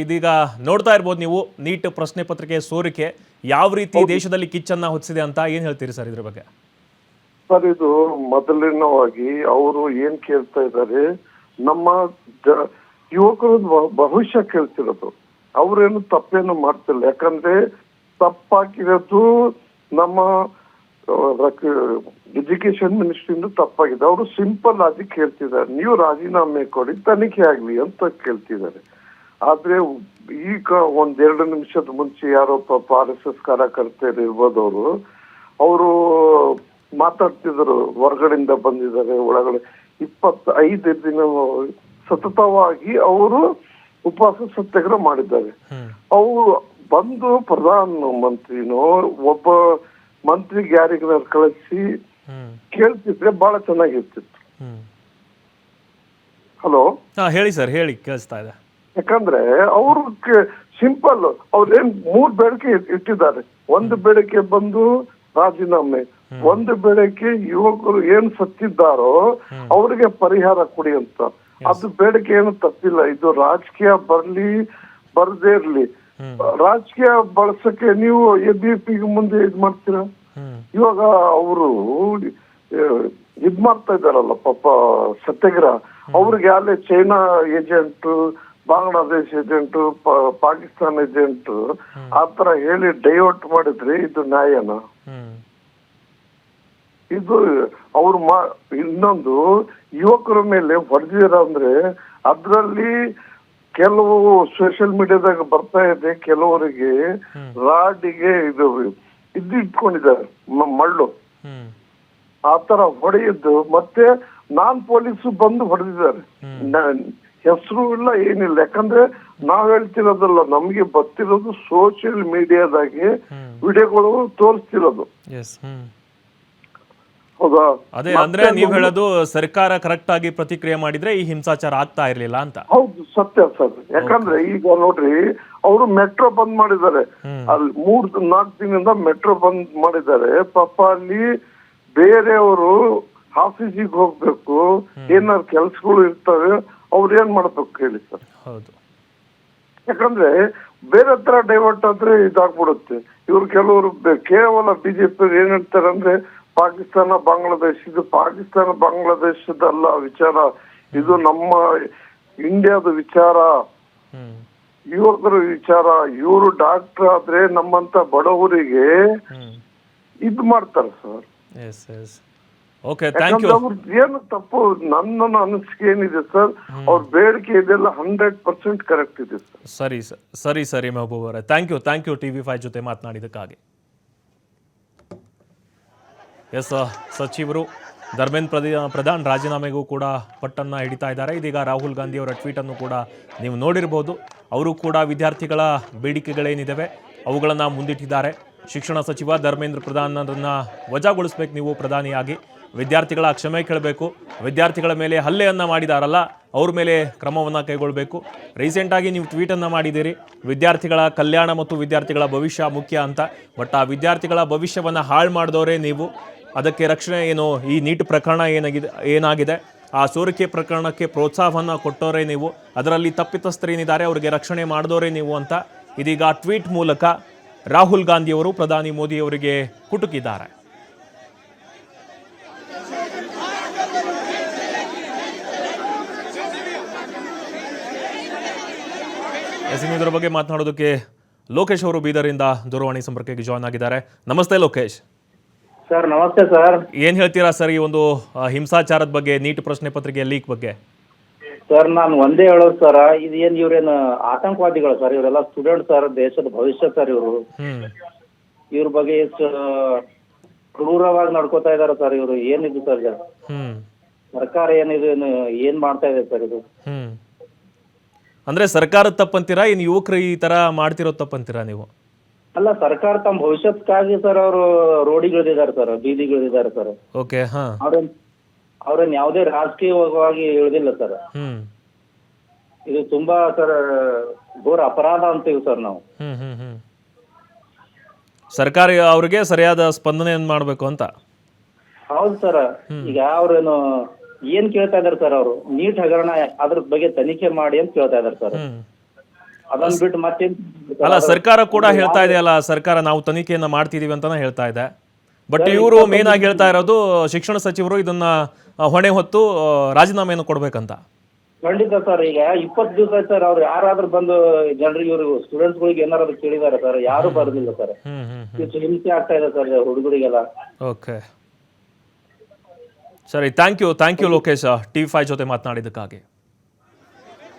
ಇದೀಗ ನೋಡ್ತಾ ಇರ್ಬೋದು ನೀವು, ನೀಟ್ ಪ್ರಶ್ನೆ ಪತ್ರಿಕೆ ಸೋರಿಕೆ ಯಾವ ರೀತಿ ದೇಶದಲ್ಲಿ ಕಿಚ್ಚನ್ನ ಹೊತ್ತಿಸಿದೆ ಅಂತ ಏನ್ ಹೇಳ್ತೀರಿ ಸರ್ ಇದ್ರ ಬಗ್ಗೆ? ಸರ್, ಇದು ಮೊದಲಿನವಾಗಿ ಅವರು ಏನ್ ಕೇಳ್ತಾ ಇದ್ದಾರೆ, ನಮ್ಮ ಯುವಕರು ಭವಿಷ್ಯ ಕೇಳ್ತಿರೋದು. ಅವ್ರೇನು ತಪ್ಪೇನು ಮಾಡ್ತಿಲ್ಲ. ಯಾಕಂದ್ರೆ ತಪ್ಪಾಗಿರೋದು ನಮ್ಮ ಎಜುಕೇಶನ್ ಮಿನಿಸ್ಟ್ರಿಯಿಂದ ತಪ್ಪಾಗಿದೆ. ಅವರು ಸಿಂಪಲ್ ಆಗಿ ಕೇಳ್ತಿದ್ದಾರೆ, ನೀವು ರಾಜೀನಾಮೆ ಕೊಡಿ, ತನಿಖೆ ಆಗ್ಲಿ ಅಂತ ಕೇಳ್ತಿದ್ದಾರೆ. ಆದ್ರೆ ಈಗ 1-2 ನಿಮಿಷದ ಮುಂಚೆ ಯಾರೋ ಪಾಪ RSS ಕಾರ್ಯಕರ್ತರು ಇರ್ಬೋದು, ಅವರು ಮಾತಾಡ್ತಿದ್ರು, ಹೊರಗಡೆಯಿಂದ ಬಂದಿದ್ದಾರೆ, ಒಳಗಡೆ 25 ದಿನ ಸತತವಾಗಿ ಅವರು ಉಪವಾಸ ಸತ್ಯಾಗ್ರಹ ಮಾಡಿದ್ದಾರೆ. ಅವರು ಬಂದು ಪ್ರಧಾನ ಮಂತ್ರಿನೋ ಒಬ್ಬ ಮಂತ್ರಿಗೆ ಯಾರಿಗಾರ ಕಳಿಸಿ ಕೇಳ್ತಿದ್ರೆ ಬಹಳ ಚೆನ್ನಾಗಿರ್ತಿತ್ತು. ಹಲೋ, ಹೇಳಿ ಸರ್, ಹೇಳಿ, ಕೇಳಿಸ್ತಾ ಇದೆ. ಯಾಕಂದ್ರೆ ಅವರು ಸಿಂಪಲ್, ಅವ್ರೇನ್ 3 ಬೇಡಿಕೆ ಇಟ್ಟಿದ್ದಾರೆ. ಒಂದು ಬೇಡಿಕೆ ಬಂದು ರಾಜೀನಾಮೆ, ಒಂದು ಬೇಡಿಕೆ ಯುವಕರು ಏನ್ ಸತ್ತಿದ್ದಾರೋ ಅವ್ರಿಗೆ ಪರಿಹಾರ ಕೊಡಿ ಅಂತ. ಅದು ಬೇಡಿಕೆ ಏನು ತಪ್ಪಿಲ್ಲ. ಇದು ರಾಜಕೀಯ ಬರ್ದೇ ಇರ್ಲಿ, ರಾಜಕೀಯ ಬಳಸಕ್ಕೆ ನೀವು ABP ಮುಂದೆ ಇದ್ ಮಾಡ್ತೀರಾ? ಇವಾಗ ಅವರು ಇದ್ ಮಾಡ್ತಾ ಇದ್ದಾರಲ್ಲ ಪಾಪ ಸತ್ಯಾಗ್ರಹ, ಅವ್ರಿಗೆ ಅಲ್ಲೇ China agent, Bangladesh agent, Pakistan agent ಆತರ ಹೇಳಿ ಡೈವರ್ಟ್ ಮಾಡಿದ್ರೆ ಇದು ನ್ಯಾಯನ? ಇದು ಅವ್ರು ಇನ್ನೊಂದು ಯುವಕರ ಮೇಲೆ ಹೊಡೆದಿರ ಅಂದ್ರೆ ಅದ್ರಲ್ಲಿ ಕೆಲವು ಸೋಷಿಯಲ್ ಮೀಡಿಯಾದಾಗ ಬರ್ತಾ ಇದೆ, ಕೆಲವರಿಗೆ ರಾಡಿಗೆ ಇದು ಇಟ್ಕೊಂಡಿದ್ದಾರೆ ಮಳ್ಳು, ಆತರ ಹೊಡೆಯಿದ್ದು. ಮತ್ತೆ ಪೊಲೀಸು ಬಂದು ಹೊಡೆದಿದ್ದಾರೆ. ಹೆಸರು ಇಲ್ಲ, ಏನಿಲ್ಲ. ಯಾಕಂದ್ರೆ ನಾವ್ ಹೇಳ್ತಿರೋದಲ್ಲ, ನಮ್ಗೆ ಬರ್ತಿರೋದು ಸೋಷಿಯಲ್ ಮೀಡಿಯಾದಾಗೆ ವಿಡಿಯೋಗಳು ತೋರಿಸ್ತಿರೋದು. ಹೌದಾ? ಅದೇ ಅಂದ್ರೆ ನೀವ್ ಹೇಳೋದು ಸರ್ಕಾರ ಕರೆಕ್ಟ್ ಆಗಿ ಪ್ರತಿಕ್ರಿಯೆ ಮಾಡಿದ್ರೆ ಈ ಹಿಂಸಾಚಾರ ಆಗ್ತಾ ಇರ್ಲಿಲ್ಲ ಅಂತ? ಹೌದು, ಸತ್ಯ ಸರ್. ಯಾಕಂದ್ರೆ ಈಗ ನೋಡ್ರಿ, ಅವರು ಮೆಟ್ರೋ ಬಂದ್ ಮಾಡಿದ್ದಾರೆ. ಅಲ್ಲಿ 3-4 ದಿನದಿಂದ ಮೆಟ್ರೋ ಬಂದ್ ಮಾಡಿದ್ದಾರೆ. ಪಾಪ ಅಲ್ಲಿ ಬೇರೆಯವರು ಆಫೀಸಿಗೆ ಹೋಗ್ಬೇಕು, ಏನಾದ್ರು ಕೆಲ್ಸಗಳು ಇರ್ತವೆ, ಅವ್ರು ಏನ್ ಮಾಡ್ಬೇಕು ಹೇಳಿ ಸರ್? ಹೌದು. ಯಾಕಂದ್ರೆ ಬೇರೆ ಹತ್ರ ಡೈವರ್ಟ್ ಆದ್ರೆ ಇದಾಗ್ಬಿಡುತ್ತೆ. ಇವ್ರು ಕೆಲವರು ಕೇವಲ ಬಿಜೆಪಿ ಏನ್ ಹೇಳ್ತಾರೆ ಅಂದ್ರೆ ಪಾಕಿಸ್ತಾನ ಬಾಂಗ್ಲಾದೇಶ, ಇದು ಪಾಕಿಸ್ತಾನ ಬಾಂಗ್ಲಾದೇಶದಲ್ಲ ವಿಚಾರ, ಇದು ನಮ್ಮ ಇಂಡಿಯಾದ ವಿಚಾರ, ಯುವಕರ ವಿಚಾರ. ಇವರು ಡಾಕ್ಟರ್ ಆದ್ರೆ ನಮ್ಮಂತ ಬಡವರಿಗೆ ಇದ್ ಮಾಡ್ತಾರೆ ಸರ್. ಏನು ತಪ್ಪು ನನ್ನ ಅನಿಸಿಕೆ ಏನಿದೆ ಸರ್, ಅವ್ರ ಬೇಡಿಕೆ ಇದೆಲ್ಲ 100% ಕರೆಕ್ಟ್ ಇದೆ ಸರ್. ಸರಿ ಮೆಹಬೂಬ್ ಅವರೇ, ಥ್ಯಾಂಕ್ ಯು TV5 ಜೊತೆ ಮಾತನಾಡಿದಕ್ಕಾಗಿ. ಸಚಿವರು ಧರ್ಮೇಂದ್ರ ಪ್ರಧಾನ್ ರಾಜೀನಾಮೆಗೂ ಕೂಡ ಪಟ್ಟನ್ನು ಹಿಡಿತಾ ಇದ್ದಾರೆ. ಇದೀಗ ರಾಹುಲ್ ಗಾಂಧಿ ಅವರ ಟ್ವೀಟ್ ಅನ್ನು ಕೂಡ ನೀವು ನೋಡಿರ್ಬೋದು. ಅವರು ಕೂಡ ವಿದ್ಯಾರ್ಥಿಗಳ ಬೇಡಿಕೆಗಳೇನಿದ್ದಾವೆ ಅವುಗಳನ್ನು ಮುಂದಿಟ್ಟಿದ್ದಾರೆ. ಶಿಕ್ಷಣ ಸಚಿವ ಧರ್ಮೇಂದ್ರ ಪ್ರಧಾನರನ್ನು ವಜಾಗೊಳಿಸ್ಬೇಕು, ನೀವು ಪ್ರಧಾನಿಯಾಗಿ ವಿದ್ಯಾರ್ಥಿಗಳ ಕ್ಷಮೆ ಕೇಳಬೇಕು, ವಿದ್ಯಾರ್ಥಿಗಳ ಮೇಲೆ ಹಲ್ಲೆಯನ್ನು ಮಾಡಿದಾರಲ್ಲ ಅವ್ರ ಮೇಲೆ ಕ್ರಮವನ್ನು ಕೈಗೊಳ್ಳಬೇಕು. ರೀಸೆಂಟಾಗಿ ನೀವು ಟ್ವೀಟನ್ನು ಮಾಡಿದ್ದೀರಿ, ವಿದ್ಯಾರ್ಥಿಗಳ ಕಲ್ಯಾಣ ಮತ್ತು ವಿದ್ಯಾರ್ಥಿಗಳ ಭವಿಷ್ಯ ಮುಖ್ಯ ಅಂತ. ಬಟ್ ಆ ವಿದ್ಯಾರ್ಥಿಗಳ ಭವಿಷ್ಯವನ್ನು ಹಾಳು ಮಾಡಿದವರೇ ನೀವು. ಅದಕ್ಕೆ ರಕ್ಷಣೆ ಏನು? ಈ ನೀಟ್ ಪ್ರಕರಣ ಏನಾಗಿದೆ ಆ ಸೋರಿಕೆ ಪ್ರಕರಣಕ್ಕೆ ಪ್ರೋತ್ಸಾಹವನ್ನು ಕೊಟ್ಟವರೇ ನೀವು, ಅದರಲ್ಲಿ ತಪ್ಪಿತಸ್ಥರೇನಿದ್ದಾರೆ ಅವರಿಗೆ ರಕ್ಷಣೆ ಮಾಡಿದವರೇ ನೀವು ಅಂತ ಇದೀಗ ಟ್ವೀಟ್ ಮೂಲಕ ರಾಹುಲ್ ಗಾಂಧಿಯವರು ಪ್ರಧಾನಿ ಮೋದಿ ಅವರಿಗೆ ಕುಟುಕಿದ್ದಾರೆ. ಇದರ ಬಗ್ಗೆ ಮಾತನಾಡೋದಕ್ಕೆ ಲೋಕೇಶ್ ಅವರು ಬೀದರಿಂದ ದೂರವಾಣಿ ಸಂಪರ್ಕಕ್ಕೆ ಜಾಯ್ನ್ ಆಗಿದ್ದಾರೆ. ನಮಸ್ತೆ ಲೋಕೇಶ್. ಸರ್ ನಮಸ್ತೆ ಸರ್. ಏನ್ ಹೇಳ್ತೀರಾ ಸರ್ ಈ ಒಂದು ಹಿಂಸಾಚಾರದ ಬಗ್ಗೆ, ನೀಟ್ ಪ್ರಶ್ನೆ ಪತ್ರಿಕೆ ಲೀಕ್ ಬಗ್ಗೆ? ಸರ್ ನಾನು ಒಂದೇ ಹೇಳೋದು ಸರ್, ಇದು ಏನ್ ಇವ್ರೇನು ಆತಂಕವಾದಿಗಳು ಸರ್, ಇವರೆಲ್ಲ ಸ್ಟೂಡೆಂಟ್ ಸರ್, ದೇಶದ ಭವಿಷ್ಯ ಸರ್ ಇವರು. ಇವ್ರ ಬಗ್ಗೆ ಕ್ರೂರವಾಗಿ ನಡ್ಕೋತಾ ಇದಾರೆ ಸರ್ ಇವರು. ಏನಿದು ಸರ್ ಸರ್ಕಾರ ಏನಿದು ಏನ್ ಮಾಡ್ತಾ ಇದೆ ಸರ್ ಇದು? ಅಂದ್ರೆ ಸರ್ಕಾರದ ತಪ್ಪಂತೀರಾ, ಇನ್ನು ಯುವಕರು ಈ ತರ ಮಾಡ್ತಿರೋ ತಪ್ಪಂತೀರಾ ನೀವು? ಅಲ್ಲ, ಸರ್ಕಾರ ತಮ್ಮ ಭವಿಷ್ಯಕ್ಕಾಗಿ ಸರ್ ಅವರು ರೋಡಿಗಿಳಿದಿದ್ದಾರೆ ಸರ್, ಬೀದಿಗಿಳಿದಿದ್ದಾರೆ ಸರ್. ಓಕೆ. ಅವ್ರೇನ್ ಯಾವುದೇ ರಾಜಕೀಯವಾಗಿ ಇಳಿದಿಲ್ಲ ಸರ್. ಇದು ತುಂಬಾ ಸರ್ ಘೋರ ಅಪರಾಧ ಅಂತೀವಿ ಸರ್ ನಾವು. ಸರ್ಕಾರ ಅವ್ರಿಗೆ ಸರಿಯಾದ ಸ್ಪಂದನೆಯನ್ನು ಮಾಡ್ಬೇಕು ಅಂತ. ಹೌದು ಸರ್. ಈಗ ಅವ್ರೇನು ಏನ್ ಕೇಳ್ತಾ ಇದಾರೆ ಸರ್, ಅವರು ನೀಟ್ ಹಗರಣ ಅದ್ರ ಬಗ್ಗೆ ತನಿಖೆ ಮಾಡಿ ಅಂತ ಕೇಳ್ತಾ ಇದಾರೆ ಸರ್. ಅದನ್ನ ಬಿಟ್ಟು ಮತ್ತೇನ್ ಅಲ್ಲ ಸರ್ಕಾರ ಕೂಡ ಹೇಳ್ತಾ ಇದೆಯಲ್ಲ, ಸರ್ಕಾರ ನಾವು ತನಿಖೆಯನ್ನ ಮಾಡ್ತಿದೀವಿ ಅಂತಾನೆ ಹೇಳ್ತಾ ಇದೆ. ಬಟ್ ಇವರು ಮೇನ್ ಆಗಿ ಹೇಳ್ತಾ ಇರೋದು ಶಿಕ್ಷಣ ಸಚಿವರು ಇದನ್ನ ಹೊಣೆ ಹೊತ್ತು ರಾಜೀನಾಮೆಯನ್ನು ಕೊಡ್ಬೇಕಂತ. ಖಂಡಿತ ಸರ್. ಈಗ 20 ದಿವಸ ಆಯ್ತು ಸರ್, ಅವ್ರು ಯಾರಾದ್ರೂ ಬಂದು ಜನರಿಗೆ ಇವರು ಸ್ಟೂಡೆಂಟ್ಸ್ ಗಳಿಗೆ ಏನಾದ್ರು ಕೇಳಿದಾರೆ ಸರ್? ಯಾರು ಬರ್ದಿಲ್ಲ ಸರ್. ಇಷ್ಟು ಹಿಂಸೆ ಆಗ್ತಾ ಇದೆ ಸರ್ ಹುಡುಗರಿಗೆಲ್ಲ. ಓಕೆ ಸರಿ, ಥ್ಯಾಂಕ್ ಯು ಲೋಕೇಶ್, TV5 ಜೊತೆ ಮಾತನಾಡಿದ್ದಕ್ಕಾಗಿ.